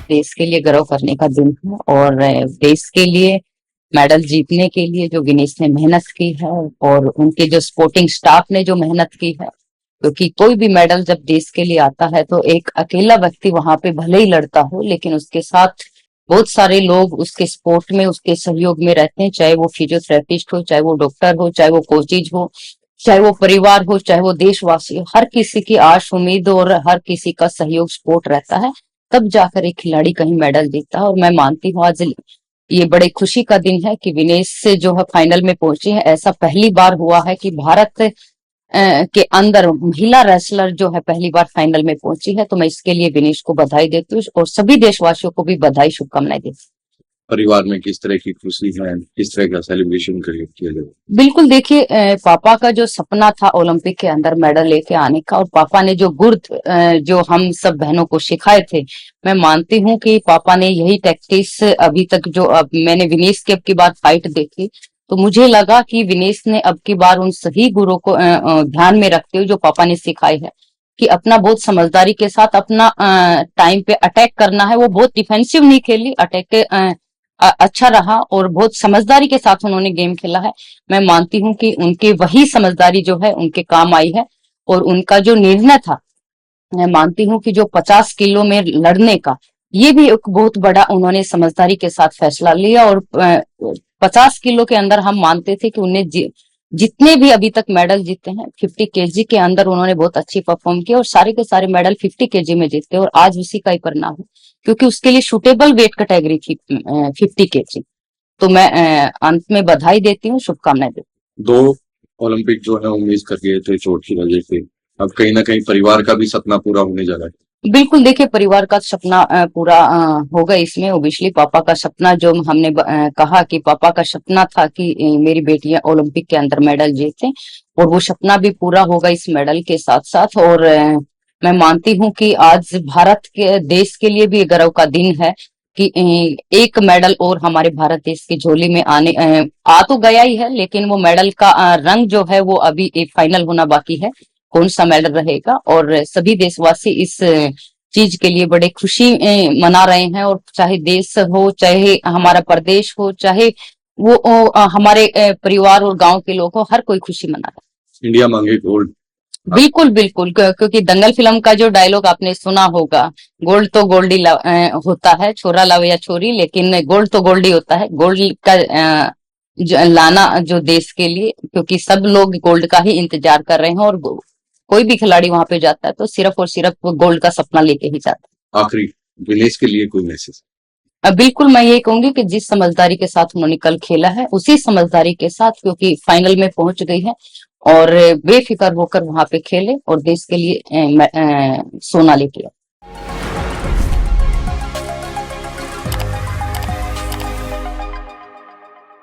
देश के लिए गर्व करने का दिन है। और देश के लिए मेडल जीतने के लिए जो विनेश ने मेहनत की है और उनके जो सपोर्टिंग स्टाफ ने जो मेहनत की है, क्योंकि कोई भी मेडल जब देश के लिए आता है तो एक अकेला व्यक्ति वहां पे भले ही लड़ता हो, लेकिन उसके साथ बहुत सारे लोग उसके सपोर्ट में, उसके सहयोग में रहते हैं, चाहे वो फिजियोथेरेपिस्ट हो, चाहे वो डॉक्टर हो, चाहे वो कोचिज हो, चाहे वो परिवार हो, चाहे वो देशवासी हो। हर किसी की आश उम्मीद और हर किसी का सहयोग सपोर्ट रहता है, तब जाकर एक खिलाड़ी कहीं मेडल जीतता है। और मैं मानती हूँ आज ये बड़े खुशी का दिन है कि विनेश से जो है फाइनल में पहुंची है। ऐसा पहली बार हुआ है कि भारत के अंदर महिला रेसलर जो है पहली बार फाइनल में पहुंची है। तो मैं इसके लिए विनेश को बधाई देती हूँ और सभी देशवासियों को भी बधाई, शुभकामनाएं देती हूँ। परिवार में किस तरह की खुशी है, किस तरह का सेलिब्रेशन किया जाए? बिल्कुल, देखिए पापा का जो सपना था ओलंपिक के अंदर मेडल लेके आने का, और पापा ने जो गुर जो हम सब बहनों को सिखाए थे, मैं मानती हूँ कि पापा ने यही टैक्टिक्स अभी तक, जो अब मैंने विनेश की अब की बार फाइट देखी तो मुझे लगा कि विनेश ने अब की बार उन सही गुरु को ध्यान में रखते हुए जो पापा ने सिखाई है कि अपना बहुत समझदारी के साथ अपना टाइम पे अटैक करना है। वो बहुत डिफेंसिव नहीं खेली, अटैक के अच्छा रहा और बहुत समझदारी के साथ उन्होंने गेम खेला है। मैं मानती हूँ कि उनकी वही समझदारी जो है उनके काम आई है। और उनका जो निर्णय था, मैं मानती हूँ कि जो 50 किलो में लड़ने का, ये भी एक बहुत बड़ा उन्होंने समझदारी के साथ फैसला लिया। और 50 किलो के अंदर हम मानते थे कि उन्हें जितने भी अभी तक मेडल जीते हैं 50 केजी के अंदर उन्होंने बहुत अच्छी परफॉर्म किया और सारे के सारे मेडल 50 केजी में जीते। और आज उसी का ही परिणाम है, क्योंकि उसके लिए सुटेबल वेट कैटेगरी थी 50 केजी। तो मैं अंत में बधाई देती हूँ, शुभकामनाएं देती हूँ। 2 ओलंपिक जो है वो मिस कर गए थे चोट की वजह से। अब कहीं ना कहीं परिवार का भी सपना पूरा होने जा रहा है। बिल्कुल, देखिए परिवार का सपना पूरा होगा इसमें। ओबियसली पापा का सपना, जो हमने कहा कि पापा का सपना था कि मेरी बेटियां ओलंपिक के अंदर मेडल जीतें, और वो सपना भी पूरा होगा इस मेडल के साथ साथ। और मैं मानती हूँ कि आज भारत के देश के लिए भी गर्व का दिन है कि एक मेडल और हमारे भारत देश की झोली में आ तो गया ही है, लेकिन वो मेडल का रंग जो है वो अभी एक फाइनल होना बाकी है, कौन सा मेडल रहेगा। और सभी देशवासी इस चीज के लिए बड़े खुशी मना रहे हैं। और चाहे देश हो, चाहे हमारा प्रदेश हो, चाहे वो हमारे परिवार और गांव के लोग हो, हर कोई खुशी मना रहा है। इंडिया मांगे गोल्ड। बिल्कुल बिल्कुल, क्योंकि दंगल फिल्म का जो डायलॉग आपने सुना होगा, गोल्ड तो गोल्ड ही होता है, छोरा लाओ या छोरी, लेकिन गोल्ड तो गोल्ड ही होता है। गोल्ड का लाना जो देश के लिए, क्योंकि सब लोग गोल्ड का ही इंतजार कर रहे हैं। और कोई भी खिलाड़ी वहां पे जाता है तो सिर्फ और सिर्फ गोल्ड का सपना लेके ही जाता आखिरी विनेश के लिए कोई मैसेज? है। बिल्कुल, मैं ये कहूंगी कि जिस समझदारी के साथ उन्होंने कल खेला है उसी समझदारी के साथ, क्योंकि फाइनल में पहुंच गई है, और बेफिक्र होकर वहां पे खेले और देश के लिए सोना लेके आए।